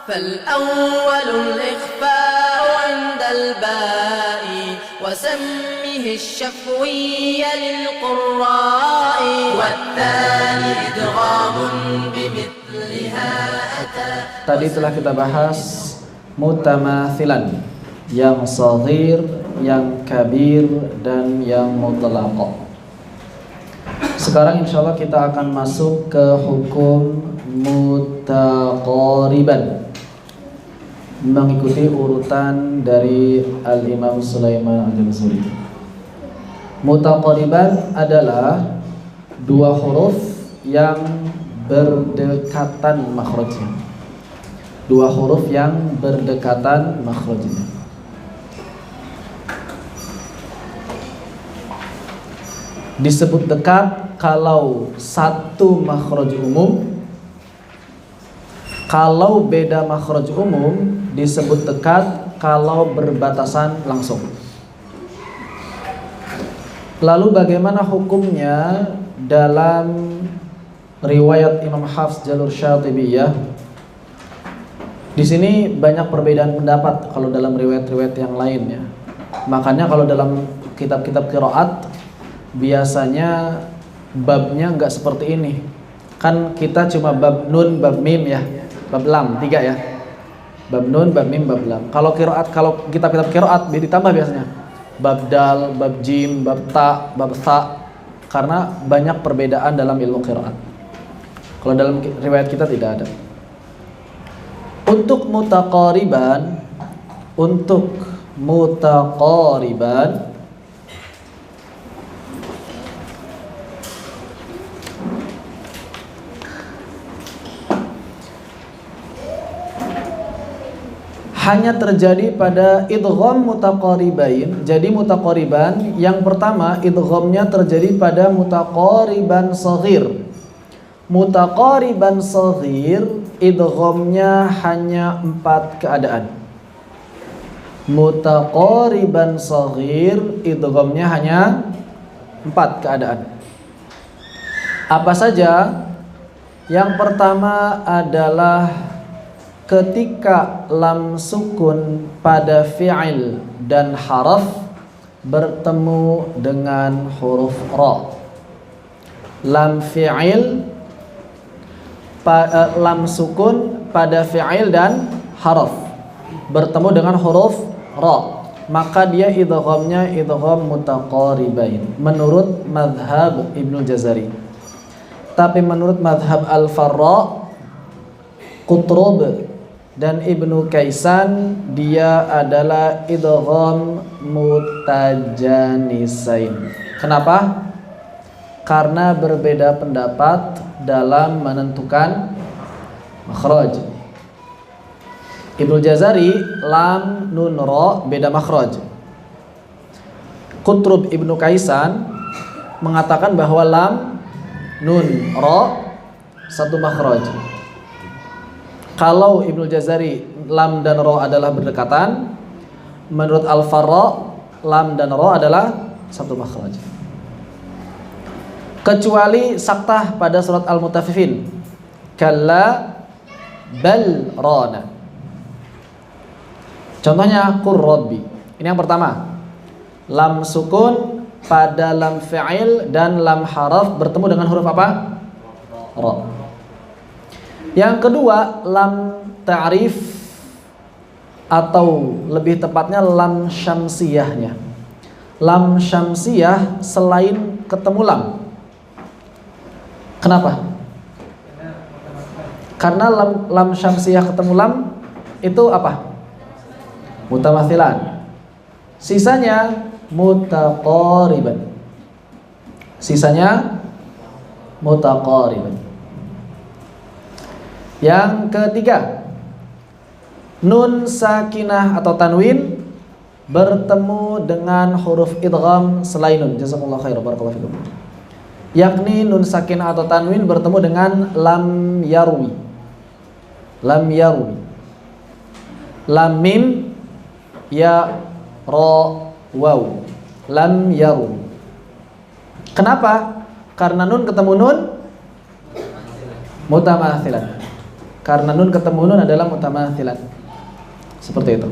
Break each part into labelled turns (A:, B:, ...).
A: فالأول الإخفاء عند الباء وسمه الشفوي للقراء والثاني إدغام بمثلها أتى.
B: Tadi telah kita bahas mutamathilan, yang shaghir, yang kabir, dan yang mutlaq. Sekarang insyaallah kita akan masuk ke hukum mutaqariban, mengikuti urutan dari Al-Imam Sulaiman Al-Jazuri. Mutaqariban adalah dua huruf yang berdekatan makhrajnya. Dua huruf yang berdekatan makhrajnya. Disebut dekat kalau satu makhraj umum. Kalau beda makhraj umum disebut dekat kalau berbatasan langsung. Lalu bagaimana hukumnya dalam riwayat Imam Hafs jalur Syatibiyah? Di sini banyak perbedaan pendapat kalau dalam riwayat-riwayat yang lainnya. Makanya kalau dalam kitab-kitab qiraat biasanya babnya enggak seperti ini. Kan kita cuma bab nun, bab mim ya. Bab lam, 3 ya. Bab nun, bab mim, bab lam. Kalau qiraat, kalau kitab-kitab qiraat ditambah biasanya bab dal, bab jim, bab ta, bab tha, karena banyak perbedaan dalam ilmu qiraat. Kalau dalam riwayat kita tidak ada. Untuk mutaqariban hanya terjadi pada idgham mutaqaribain. Jadi mutaqariban yang pertama idghamnya terjadi pada mutaqariban shaghir. Mutaqariban shaghir idghamnya hanya 4 keadaan. Mutaqariban shaghir idghamnya hanya 4 keadaan. Apa saja? Yang pertama adalah ketika lam sukun pada fi'il dan haraf bertemu dengan huruf ra. Lam fi'il lam sukun pada fi'il dan haraf bertemu dengan huruf ra, maka dia idghamnya idgham mutaqaribain menurut mazhab Ibnu Jazari. Tapi menurut mazhab Al-Farra, Qutrub dan Ibnu Kaisan, dia adalah idgham mutajanisain. Kenapa? Karena berbeda pendapat dalam menentukan makhraj. Ibnu Jazari lam nun ra beda makhraj. Qutrub Ibnu Kaisan mengatakan bahwa lam nun ra satu makhraj. Kalau Ibnu Jazari lam dan ra adalah berdekatan, menurut Al-Farra lam dan ra adalah satu makhraj. Kecuali saktah pada surat Al-Mutaffifin, kalla bal rana. Contohnya qur rabbi. Ini yang pertama. Lam sukun pada lam fi'il dan lam haraf bertemu dengan huruf apa? Ra. Yang kedua, lam ta'rif atau lebih tepatnya lam syamsiyahnya. Lam syamsiyah selain ketemu lam. Kenapa? Karena lam syamsiyah ketemu lam itu apa? Mutamathilan. Sisanya mutaqariban. Sisanya mutaqariban. Yang ketiga, nun sakinah atau tanwin bertemu dengan huruf idgham selain nun. Jazakumullah khair, barakallahu fikum. Yakni nun sakinah atau tanwin bertemu dengan lam yarwi. Lam yarwi. Lam mim ya ra waw. Lam yarwi. Kenapa? Karena nun ketemu nun mutamathilan. karena nun ketemu nun adalah mutamathilat. Seperti itu.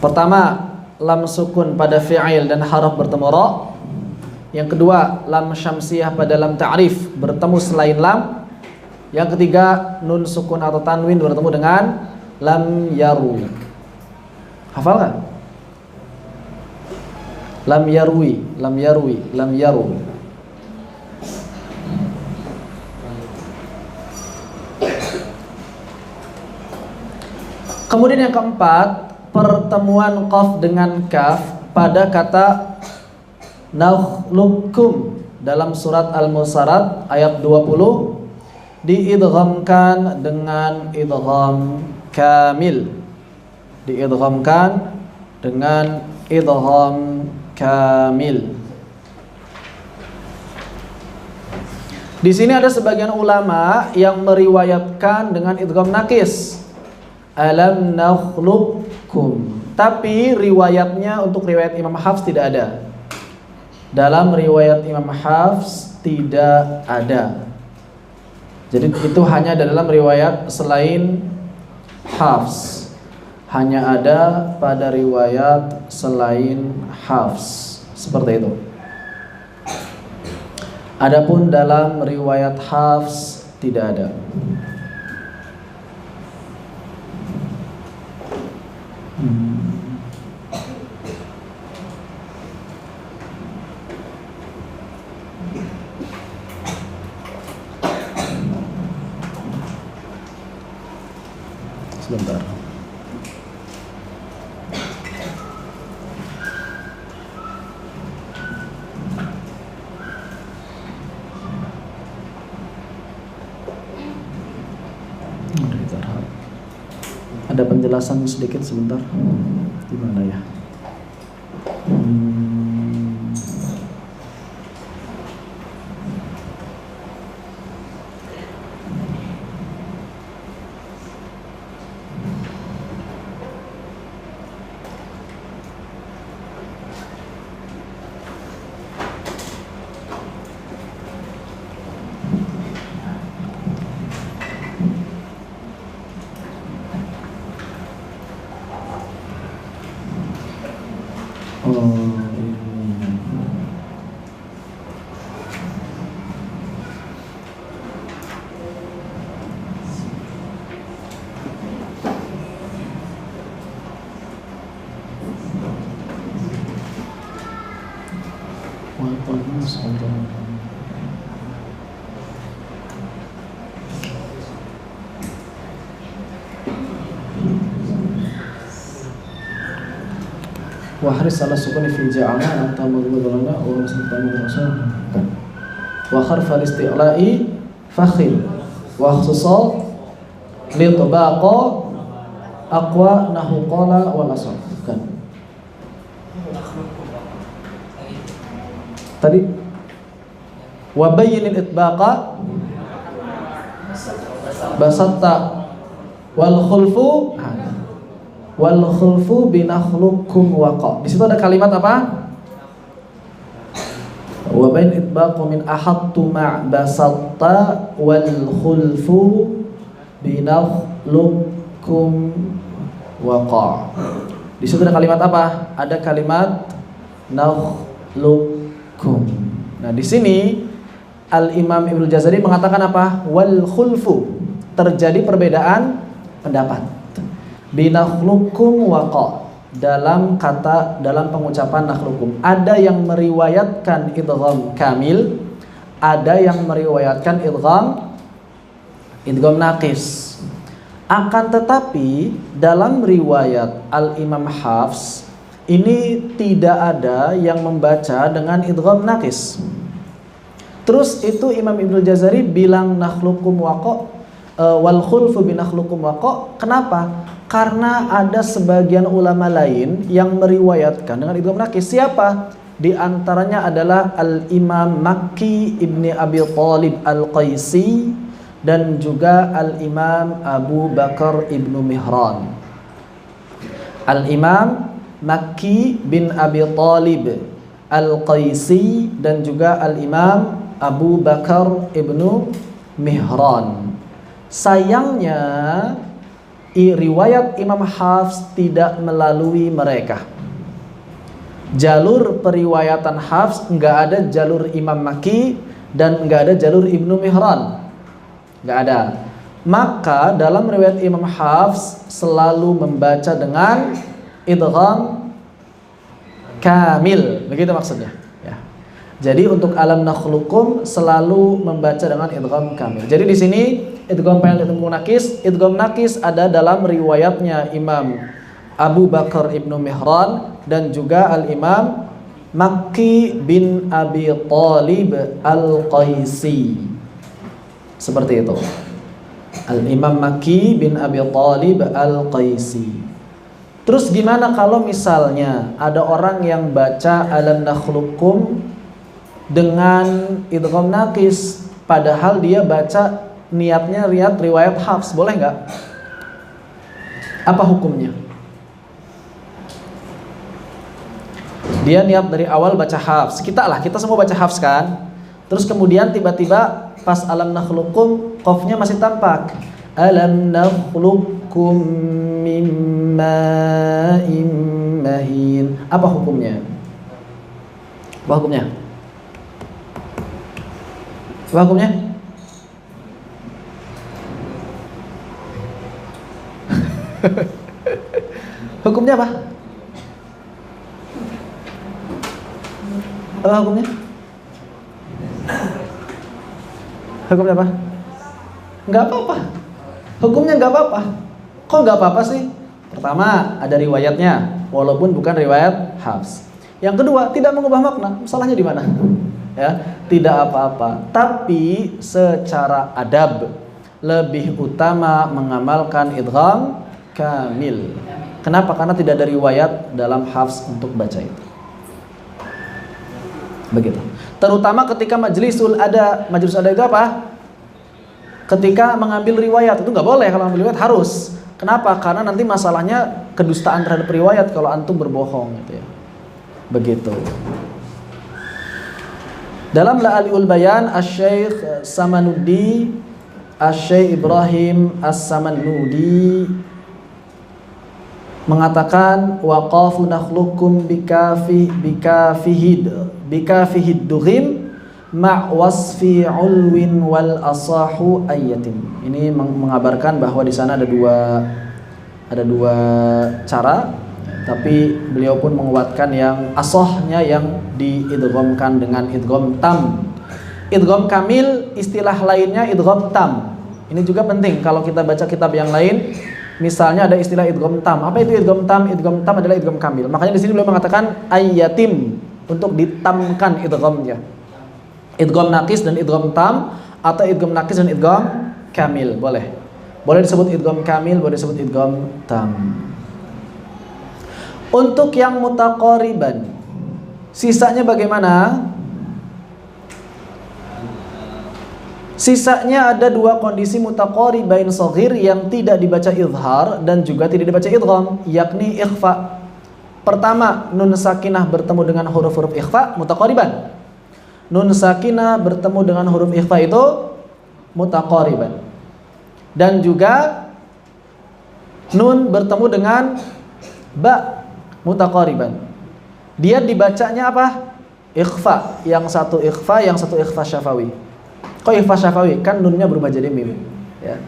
B: Pertama, lam sukun pada fi'il dan haraf bertemu ra. Yang kedua, lam syamsiyah pada lam ta'rif bertemu selain lam. Yang ketiga, nun sukun atau tanwin bertemu dengan lam yarwi. Hafal kan? Lam yarwi, lam yarwi, lam yarwi. Kemudian yang keempat, pertemuan qaf dengan kaf pada kata nakhluqukum dalam surat Al-Musarat ayat 20 diidghamkan dengan idgham kamil. Diidghamkan dengan idgham kamil. Di sini ada sebagian ulama yang meriwayatkan dengan idgham naqis. Alam nakhluqukum. Tapi riwayatnya untuk riwayat Imam Hafs tidak ada. Dalam riwayat Imam Hafs tidak ada. Jadi itu hanya dalam riwayat selain Hafs. Hanya ada pada riwayat selain Hafs. Seperti itu. Adapun dalam riwayat Hafs tidak ada. Sebentar. Ada penjelasan sedikit sebentar. Di mana ya? Wahris ala sukuni fi ja'ala anta maghdubana wa muslimu rasul wa kharfa isti'la'i fakhil wa khususal li tabaqa aqwa nahu qala wal asal kan. Tadi wa bayyinil itbaqa basatta wal khulfu wal khulfu binakhluqukum waqa. Di situ ada kalimat apa? Wa bain itbaqu min ahattu ma' basatta wal khulfu binakhluqukum waqa. Di situ ada kalimat apa? Ada kalimat nakhluqukum. Nah, di sini Al-Imam Ibnu Jazari mengatakan apa? Wal khulfu. Terjadi perbedaan pendapat. Binakhluqukum waqa, dalam pengucapan nakhluqukum ada yang meriwayatkan idgham kamil, ada yang meriwayatkan idgham naqis. Akan tetapi dalam riwayat Al-Imam Hafs ini tidak ada yang membaca dengan idgham naqis. Terus itu Imam Ibnu Jazari bilang nakhluqukum waqa wal khulfu binakhluqukum waqa. Kenapa? Karena ada sebagian ulama lain yang meriwayatkan dengan idgham naqis. Siapa? Di antaranya adalah Al-Imam Makki Ibni Abi Thalib Al-Qaisi dan juga Al-Imam Abu Bakar Ibnu Mihran. Al-Imam Makki bin Abi Thalib Al-Qaisi dan juga Al-Imam Abu Bakar Ibnu Mihran. Sayangnya riwayat Imam Hafs tidak melalui mereka. Jalur periwayatan Hafs nggak ada jalur Imam Makki dan nggak ada jalur Ibnu Mihran, nggak ada. Maka dalam riwayat Imam Hafs selalu membaca dengan idgham kamil, begitu maksudnya. Ya. Jadi untuk alam nakhluqum selalu membaca dengan idgham kamil. Jadi di sini idgham kamil idgham nakis ada dalam riwayatnya Imam Abu Bakar Ibnu Mihran dan juga Al-Imam Makki bin Abi Thalib Al-Qaisi. Seperti itu. Al-Imam Makki bin Abi Thalib Al-Qaisi. Terus gimana kalau misalnya ada orang yang baca alam nakhluqum dengan idgham nakis, padahal dia baca niatnya riwayat Hafs, boleh nggak? Apa hukumnya? Dia niat dari awal baca Hafs, kita semua baca Hafs kan? Terus kemudian tiba-tiba pas alam nakhluqum qafnya masih tampak. Alam nakhluqkum min ma'in mahin. Apa hukumnya? Apa hukumnya? Apa hukumnya? Hukumnya apa? Apa hukumnya? Hukumnya apa? Nggak apa-apa. Hukumnya nggak apa-apa. Kok nggak apa-apa sih? Pertama, ada riwayatnya, walaupun bukan riwayat Hafs. Yang kedua, tidak mengubah makna. Salahnya di mana? Ya, tidak apa-apa. Tapi secara adab lebih utama mengamalkan idgham kamil. Kenapa? Karena tidak ada riwayat dalam Hafs untuk baca itu. Begitu. Terutama ketika majlisul ada itu apa? Ketika mengambil riwayat itu nggak boleh, kalau mengambil riwayat harus. Kenapa? Karena nanti masalahnya kedustaan terhadap riwayat kalau antum berbohong gitu ya. Begitu. Dalam La'aliul Bayan, Asy-Syaikh Samanudi, Asy-Syaikh Ibrahim As-Samanudi mengatakan waqafu nakhluqukum bikafihid dughim ma' wasfi ulwin wal asahu ayatim. Ini mengabarkan bahwa di sana ada dua cara, tapi beliau pun menguatkan yang asahnya yang diidghamkan dengan idgham tam. Idgham kamil istilah lainnya idgham tam. Ini juga penting kalau kita baca kitab yang lain. Misalnya ada istilah idgham tam. Apa itu idgham tam? Idgham tam adalah idgham kamil. Makanya di sini beliau mengatakan ayatim untuk ditamkan idghamnya. Idgham nakis dan idgham tam atau idgham nakis dan idgham kamil boleh. Boleh disebut idgham kamil, boleh disebut idgham tam. Untuk yang mutaqariban, sisanya bagaimana? Sisanya ada dua kondisi mutaqaribain shaghir yang tidak dibaca izhar dan juga tidak dibaca idgham, yakni ikhfa. Pertama, nun sakinah bertemu dengan huruf-huruf ikhfa mutaqariban. Nun sakinah bertemu dengan huruf ikhfa itu mutaqariban. Dan juga nun bertemu dengan ba mutaqariban. Dia dibacanya apa? Ikhfa, yang satu ikhfa syafawi. Kok ikhfa syafawi? Kan nunnya berubah jadi mim, ya.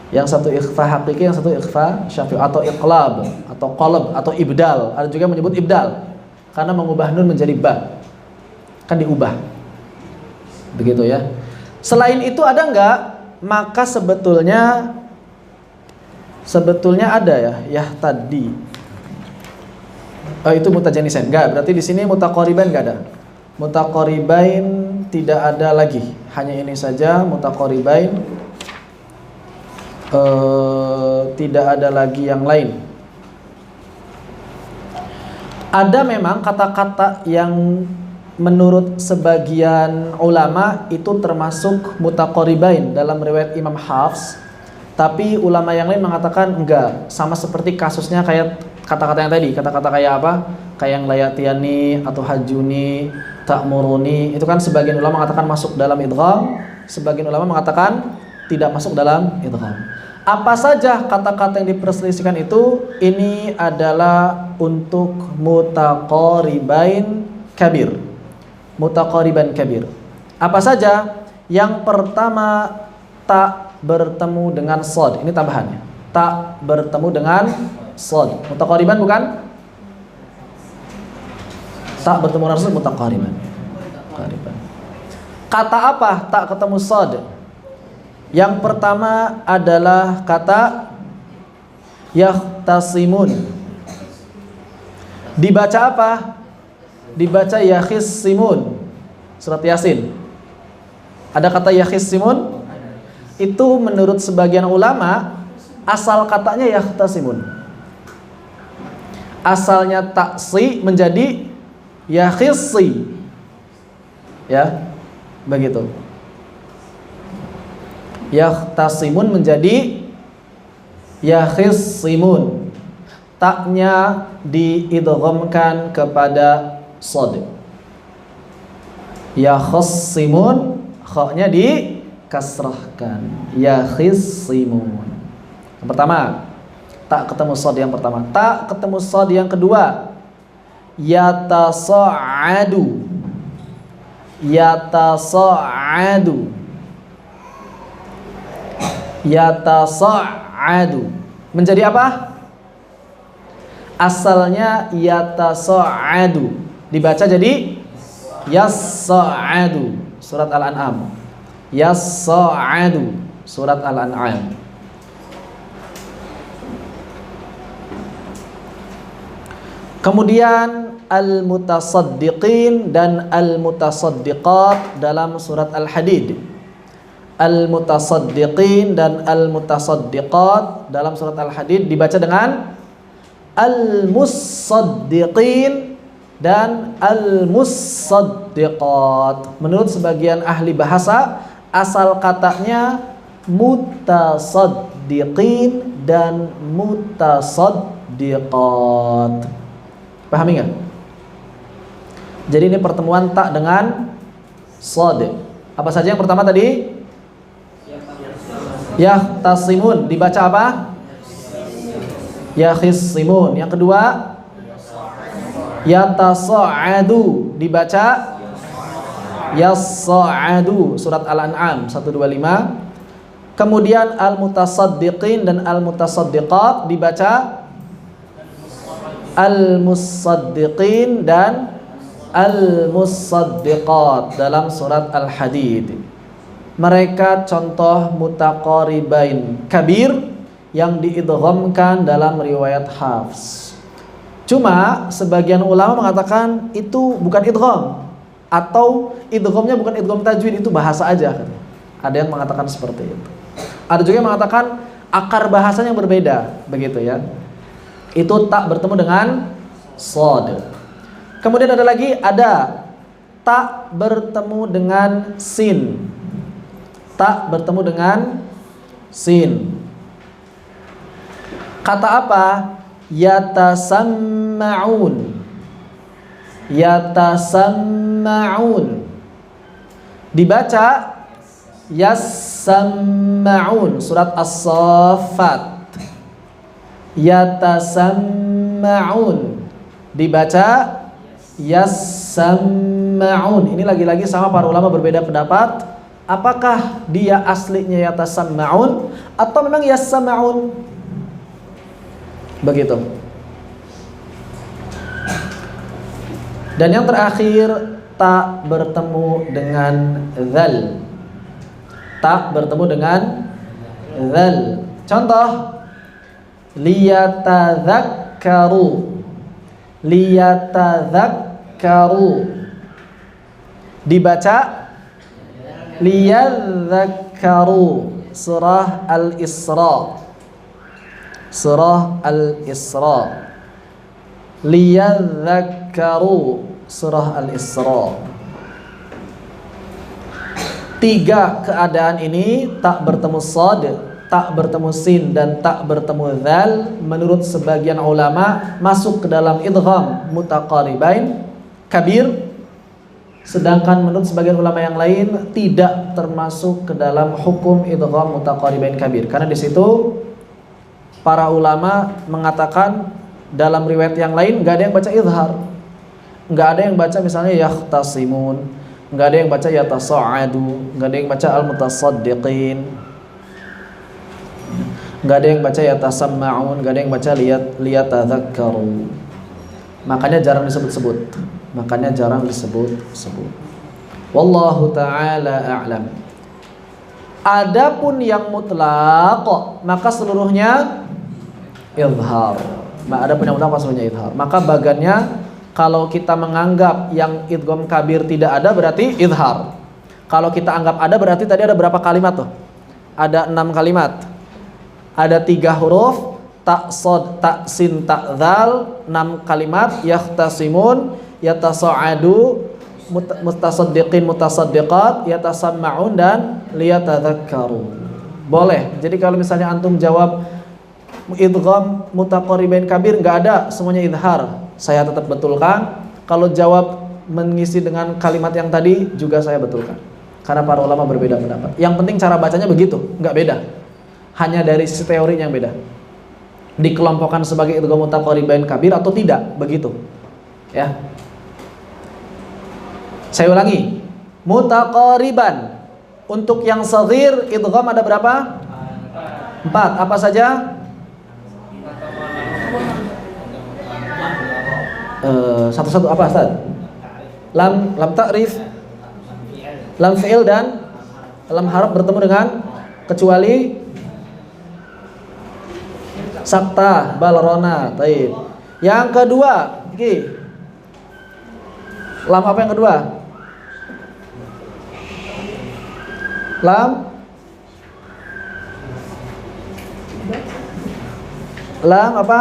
B: Yang satu ikhfa hakiki, yang satu ikhfa syafawi, atau iqlab, atau qalb, atau ibdal. Ada juga yang menyebut ibdal karena mengubah nun menjadi ba. Kan diubah. Begitu ya. Selain itu ada enggak? Maka sebetulnya ada ya tadi. Itu mutajanisan. Enggak, berarti di sini mutaqariban enggak ada. Mutaqaribain tidak ada lagi. Hanya ini saja mutaqaribain. Tidak ada lagi yang lain. Ada memang kata-kata yang menurut sebagian ulama itu termasuk mutaqaribain dalam riwayat Imam Hafs, tapi ulama yang lain mengatakan enggak, sama seperti kasusnya kayak kata-kata yang tadi, kata-kata kayak apa? Kayak yang layatiani atau hajuni, ta'muruni, itu kan sebagian ulama mengatakan masuk dalam idgham, sebagian ulama mengatakan tidak masuk dalam idgham. Apa saja kata-kata yang diperselisihkan itu? Ini adalah untuk mutaqaribain kabir. Mutaqariban kabir. Apa saja? Yang pertama, tak bertemu dengan shad. Ini tambahannya. Tak bertemu dengan shad. Mutaqariban bukan? Tak bertemu dengan shad mutaqariban. Kata apa tak ketemu shad? Yang pertama adalah kata yahtasimun. Dibaca apa? Dibaca yakhissimun. Surat Yasin. Ada kata yakhissimun? Itu menurut sebagian ulama asal katanya yahtasimun. Asalnya taksi menjadi yakhissi. Ya, begitu. Yahtasimun menjadi yakhissimun. Taknya diidghamkan kepada shad. Yakhissimun, kha-nya dikasrahkan. Yakhissimun. Yang pertama, tak ketemu shad yang pertama. Tak ketemu shad yang kedua, yatasa'adu. Yatasa'adu. Yatasa'adu menjadi apa? Asalnya yatasa'adu, dibaca jadi yassa'adu. Surat Al-An'am. Yassa'adu. Surat Al-An'am. Kemudian al-mutasaddiqin dan al-mutasaddiqat dalam surat Al-Hadid. Al-mutasaddiqin dan al-mutasaddiqat dalam surat Al-Hadid dibaca dengan al-musaddiqin dan al-musaddiqat. Menurut sebagian ahli bahasa, asal katanya mutasaddiqin dan mutasaddiqat. Pahami nggak? Jadi ini pertemuan tak dengan shad. Apa saja yang pertama tadi? Yahtasimun, dibaca apa? Yakhissimun. Yang kedua, yatasa'adu, dibaca yassa'adu. Surat Al-An'am 125. Kemudian al-mutasaddiqin dan al-mutasaddiqat dibaca al-musaddiqin dan al-musaddiqat dalam surat Al-Hadid. Mereka contoh mutaqaribain kabir yang diidghamkan dalam riwayat Hafs. Cuma sebagian ulama mengatakan itu bukan idgham, atau idghamnya bukan idgham tajwid, itu bahasa aja. Ada yang mengatakan seperti itu. Ada juga yang mengatakan akar bahasanya berbeda, begitu ya. Itu tak bertemu dengan shad. Kemudian ada lagi, ada tak bertemu dengan sin. Tak bertemu dengan sin. Kata apa? Yatasamma'un. Yatasamma'un. Dibaca yassamma'un. Surat As-Saffat. Yatasamma'un. Dibaca yassamma'un. Ini lagi-lagi sama para ulama berbeda pendapat. Apakah dia aslinya yatasamma'un atau memang yassama'un? Begitu. Dan yang terakhir, tak bertemu dengan dzal. Tak bertemu dengan dzal. Contoh, liyatadzakkaru. Liyatadzakkaru. Dibaca liyadzakkaru. Surah Al-Isra. Surah Al-Isra. Liyadzakkaru. Surah Al-Isra. 3 keadaan ini, tak bertemu shad, tak bertemu sin, dan tak bertemu dzal, menurut sebagian ulama masuk ke dalam idgham mutaqaribain kabir Sedangkan menurut sebagian ulama yang lain tidak termasuk ke dalam hukum idgham mutaqaribain kabir. Karena di situ para ulama mengatakan dalam riwayat yang lain nggak ada yang baca izhar. Nggak ada yang baca misalnya yahtasimun, nggak ada yang baca yatasa'adu, nggak ada yang baca al-mutasaddiqin, nggak ada yang baca yatasamma'un, nggak ada yang baca liyatadzakkaru. Makanya jarang disebut-sebut. Wallahu ta'ala a'lam. Adapun yang mutlaq maka seluruhnya izhar. Adapun yang mutlaq seluruhnya izhar. Maka bagannya kalau kita menganggap yang idgham kabir tidak ada berarti izhar. Kalau kita anggap ada berarti tadi ada berapa kalimat tuh? Ada 6 kalimat. Ada 3 huruf, ta, sod, ta, sin, ta, dzal, 6 kalimat, yahtasimun, yatasa'adu, mutasaddiqin, mutasaddiqat, yatasamma'un dan liyatadzakkaru. Boleh. Jadi kalau misalnya antum jawab idgham mutaqaribain kabir nggak ada, semuanya izhar, saya tetap betulkan. Kalau jawab mengisi dengan kalimat yang tadi juga saya betulkan. Karena para ulama berbeda pendapat. Yang penting cara bacanya begitu, nggak beda. Hanya dari sisi teorinya yang beda. Dikelompokkan sebagai idgham mutaqaribain kabir atau tidak, begitu. Ya. Saya ulangi. Mutaqariban. Untuk yang shaghir idgham ada berapa? 4. Apa saja? Satu-satu apa Ustaz? Lam ta'rif, lam fi'il dan lam harf bertemu dengan kecuali sakta, balrona, taib. Yang kedua, lam apa yang kedua? Lam apa?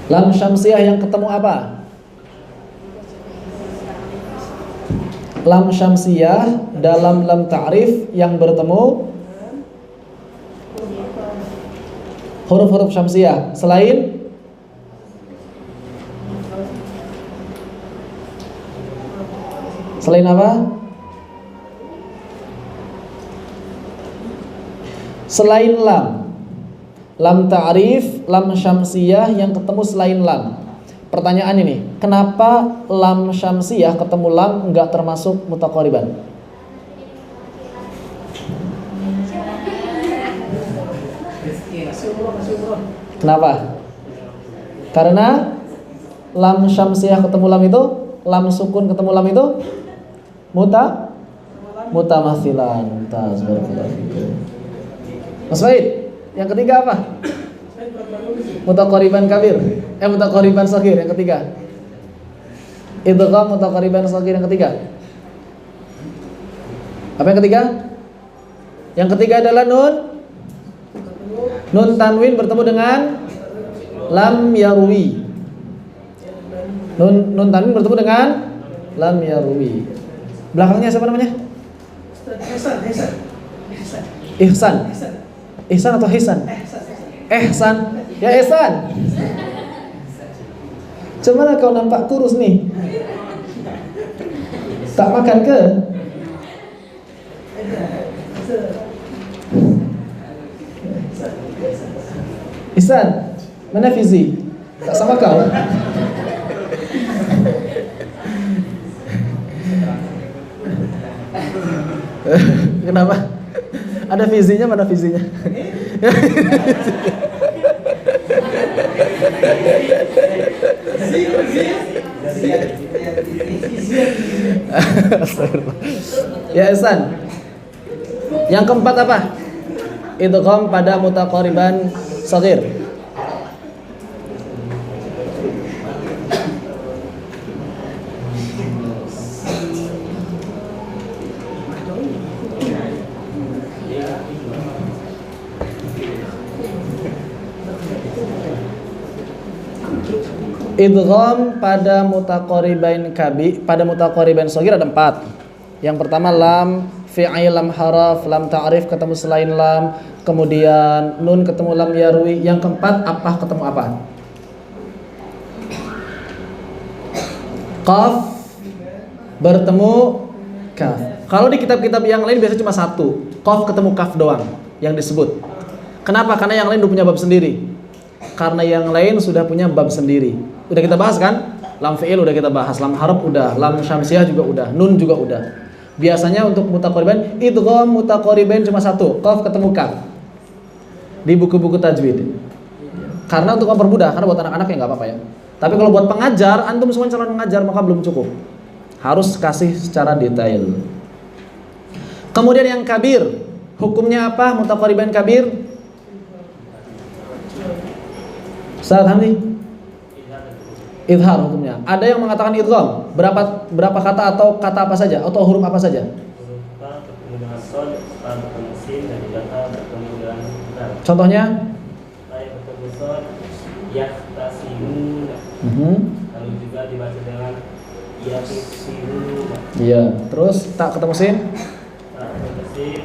B: Lam syamsiyah yang ketemu apa? Lam syamsiyah dalam lam ta'rif yang bertemu huruf-huruf syamsiyah selain apa? Selain lam ta'rif, lam syamsiyah yang ketemu selain lam. Pertanyaan ini, kenapa lam syamsiyah ketemu lam enggak termasuk mutaqariban? Kenapa? Karena lam syamsiyah ketemu lam itu, lam sukun ketemu lam itu mutamatsilan. Mas Faid, yang ketiga apa? Mutaqariban kabir. Mutaqariban shaghir yang ketiga. Idgham mutaqariban shaghir yang ketiga. Apa yang ketiga? Yang ketiga adalah nun tanwin bertemu dengan lam yarwi. Nun tanwin bertemu dengan lam yarwi. Belakangnya siapa namanya? Ihsan. Ihsan atau Hisan? Ihsan. Ya Ihsan. Cuma kau nampak kurus nih. Tak makan ke? Ihsan, mana Fizi? Tak sama kau? Kenapa? Ada Fizinya, mana Fizinya? Ya Ihsan. Yang keempat apa? Idgham pada mutaqariban shaghir. Idgham pada mutaqaribain pada mutaqaribain shaghir ada 4. Yang pertama lam fi'il, lam haraf, lam ta'rif ketemu selain lam, kemudian nun ketemu lam yarwi. Yang keempat apa ketemu apa? Qaf bertemu kaf. Kalau di kitab-kitab yang lain biasanya cuma satu, qaf ketemu kaf doang yang disebut. Kenapa? Karena yang lain udah punya bab sendiri. Karena yang lain sudah punya bab sendiri. Udah kita bahas kan? Lam fi'il udah kita bahas, lam harf udah, lam syamsiah juga udah, nun juga udah. Biasanya untuk mutaqariban, idgham mutaqaribain cuma satu, qaf ketemu kaf. Di buku-buku tajwid. Karena untuk mempermudah, karena buat anak-anak ya nggak apa-apa ya. Tapi kalau buat pengajar, antum semua calon pengajar maka belum cukup. Harus kasih secara detail. Kemudian yang kabir, hukumnya apa? Mutaqariban kabir. Ustaz Hamdi, idhar hukumnya. Ada yang mengatakan idgham. Berapa kata atau kata apa saja atau huruf apa saja?
C: Huruf ta bertemu dengan shad, ta bertemu sin, dan juga ta bertemu dengan dal.
B: Contohnya?
C: Ta yang bertemu shad, yahtasimun. Lalu juga dibaca dengan yaqsimun.
B: Iya. Terus tak ketemu sin?
C: Ta bertemu sin,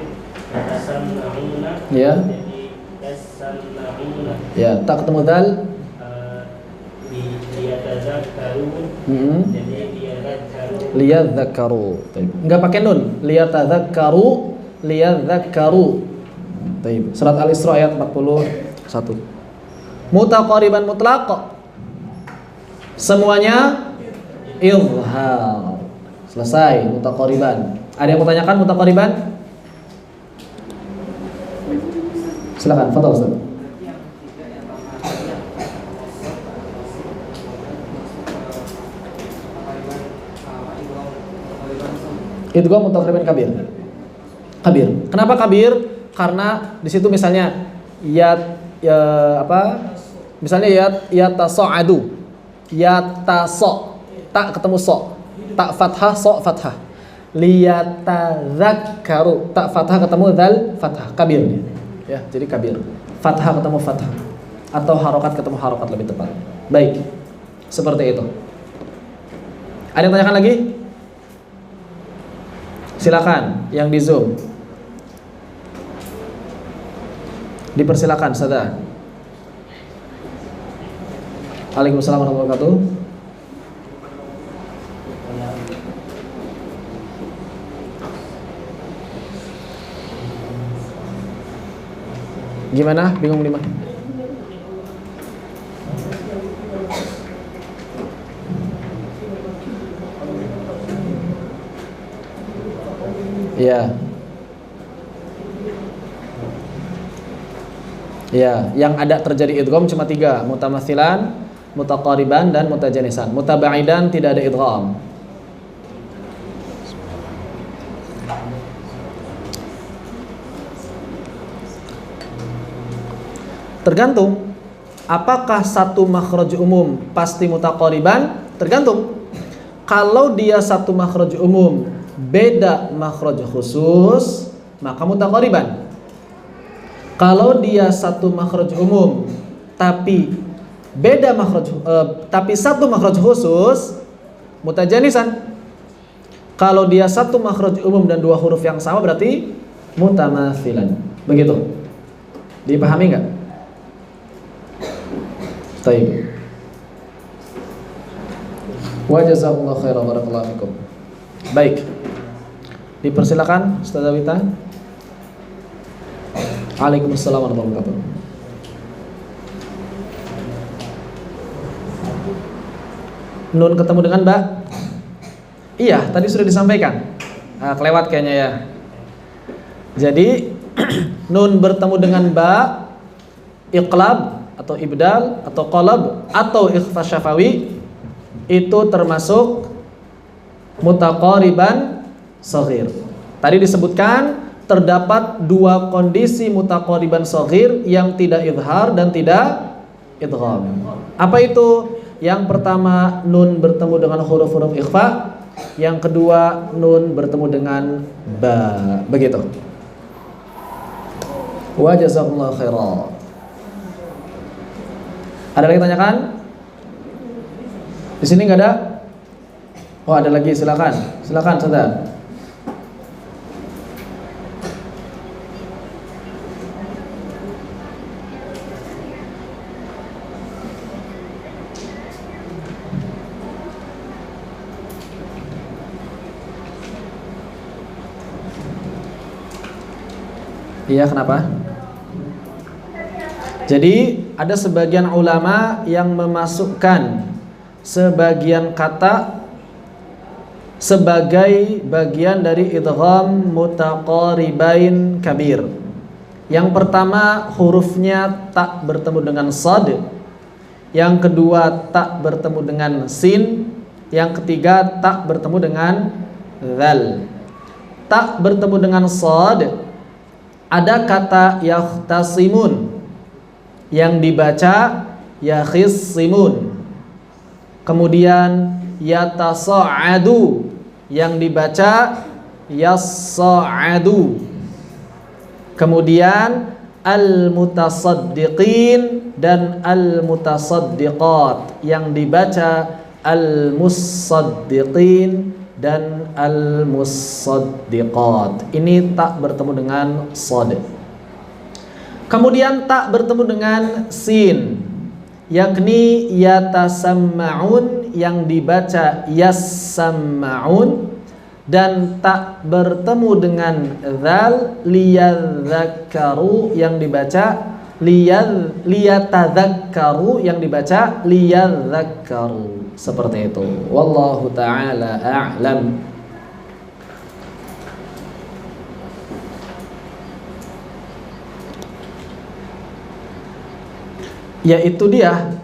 C: yatasamma'una.
B: Iya.
C: Jadi yasamma'una.
B: Ya. Tak ketemu dal?
C: Liyatadzakkaru. Jadi liyadzakkaru.
B: Liyadzakkaru. Enggak pakai nun. Liyatadzakkaru, liyadzakkaru. Baik. Surat Al-Isra ayat 41. Mutaqariban mutlaq. Semuanya izhar. Selesai mutaqariban. Ada yang mau tanyakan mutaqariban? Silakan, fadhal Ustaz. Idgham mutaqariban kabir. Kabir. Kenapa kabir? Karena di situ misalnya Misalnya yatasa'adu. Yataso. Tak ketemu so. Tak fathah, so fathah. Liyatadzakkaru. Tak fathah ketemu dal fathah. Kabir. Ya, jadi kabir. Fathah ketemu fathah. Atau harokat ketemu harokat lebih tepat. Baik. Seperti itu. Ada yang tanyakan lagi? Silakan yang di Zoom. Dipersilakan, Sada. Waalaikumsalam warahmatullahi wabarakatuh. Gimana? Bingung di mana? Ya. Ya, yang ada terjadi idgham cuma 3, mutamatsilan, mutaqariban dan mutajanisan. Mutabaidan tidak ada idgham. Tergantung apakah satu makhraj umum pasti mutaqariban? Tergantung. Kalau dia satu makhraj umum beda makhraj khusus, maka mutaqariban. Kalau dia satu makhraj umum tapi beda makhraj tapi satu makhraj khusus, mutajanisan. Kalau dia satu makhraj umum dan 2 huruf yang sama berarti mutamatsilan. Begitu. Dipahami enggak? Baik. Wa jazakumullahu khairan barakallahu fikum. Baik. Dipersilakan Ustazah Wita. Waalaikumsalam warahmatullahi wabarakatuh. Nun ketemu dengan ba? Iya, tadi sudah disampaikan. Kelewat kayaknya ya. Jadi nun bertemu dengan ba, iqlab atau ibdal atau qalab atau ikhfa syafawi itu termasuk mutaqariban shaghir. Tadi disebutkan terdapat 2 kondisi mutaqariban shaghir yang tidak idhar dan tidak idgham. Apa itu? Yang pertama nun bertemu dengan huruf-huruf ikhfa, yang kedua nun bertemu dengan ba. Begitu. Wa jazakumullahu khairan. Ada lagi tanyakan? Di sini nggak ada? Oh, ada lagi, silakan. Silakan, Saudara. Iya, kenapa? Jadi ada sebagian ulama yang memasukkan sebagian kata sebagai bagian dari idgham mutaqaribain kabir. Yang pertama hurufnya tak bertemu dengan shad. Yang kedua tak bertemu dengan sin. Yang ketiga tak bertemu dengan dzal. Tak bertemu dengan shad, ada kata yahtasimun yang dibaca yakhissimun. Kemudian yatasa'adu yang dibaca yassa'adu. Kemudian al-mutasaddiqin dan al-mutasaddiqat yang dibaca al-musaddiqin dan al-musaddiqat. Ini tak bertemu dengan shad. Kemudian tak bertemu dengan sin, yakni yatasamma'un yang dibaca yassamma'un, dan tak bertemu dengan dzal liyadzakkaru yang dibaca liyatadzakkaru yang dibaca liyadzakkaru. Seperti itu. Wallahu taala a'lam. Yaitu dia,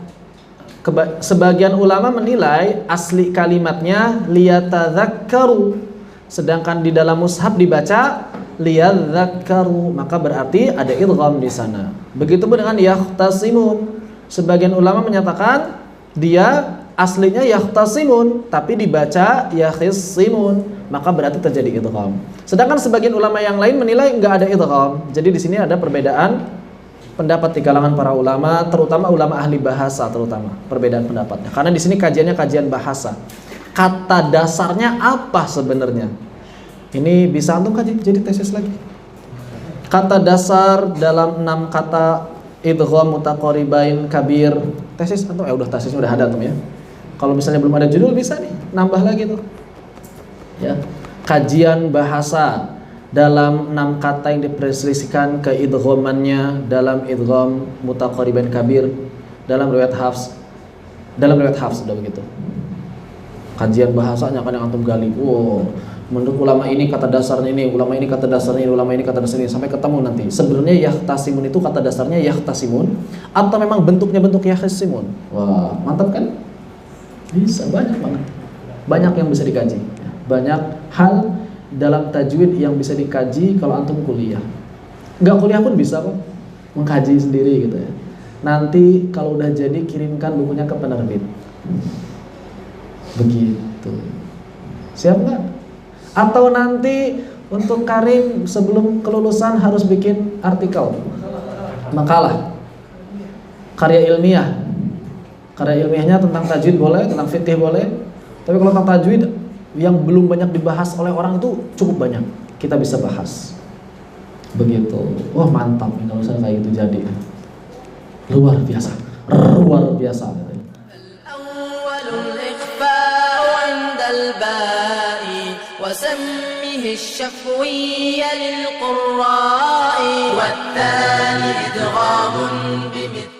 B: sebagian ulama menilai asli kalimatnya liyatadzakkaru, sedangkan di dalam mushaf dibaca liyadzakkaru, maka berarti ada idgham di sana. Begitupun dengan yahtasimun, sebagian ulama menyatakan dia aslinya yahtasimun tapi dibaca yakhissimun, maka berarti terjadi idgham. Sedangkan sebagian ulama yang lain menilai enggak ada idgham. Jadi di sini ada perbedaan pendapat di kalangan para ulama, terutama ulama ahli bahasa, terutama perbedaan pendapatnya. Karena di sini kajiannya kajian bahasa. Kata dasarnya apa sebenarnya? Ini bisa antum kaji jadi tesis lagi. Kata dasar dalam 6 kata idgham mutaqaribain kabir. Tesis antum udah tesisnya udah ada antum ya. Kalau misalnya belum ada judul bisa nih nambah lagi tuh. Ya. Kajian bahasa dalam 6 kata yang diperselisihkan keidghamannya dalam idgham mutaqaribain kabir dalam riwayat Hafs. Dalam riwayat Hafs sudah begitu. Kajian bahasanya kan yang antum gali. Wow, menurut ulama ini kata dasarnya ini, ulama ini kata dasarnya ini, ulama ini kata dasarnya ini, sampai ketemu nanti. Sebenarnya yahtasimun itu kata dasarnya yahtasimun atau memang bentuknya bentuk yakhissimun. Wah, mantap kan? Bisa banyak banget. Banyak yang bisa dikaji. Banyak hal dalam tajwid yang bisa dikaji kalau antum kuliah. Enggak kuliah pun bisa kok mengkaji sendiri gitu ya. Nanti kalau udah jadi kirimkan bukunya ke penerbit. Begitu. Siap nggak? Atau nanti untuk Karim sebelum kelulusan harus bikin artikel, makalah, karya ilmiah. Karya ilmiahnya tentang tajwid boleh, tentang fikih boleh. Tapi kalau tentang tajwid yang belum banyak dibahas oleh orang itu cukup banyak, kita bisa bahas. Begitu. Wah mantap nih kalau saya kayak gitu jadi. Luar biasa. Luar biasa.
A: وسمه الشفوي للقراء والثاني إدغام بمثل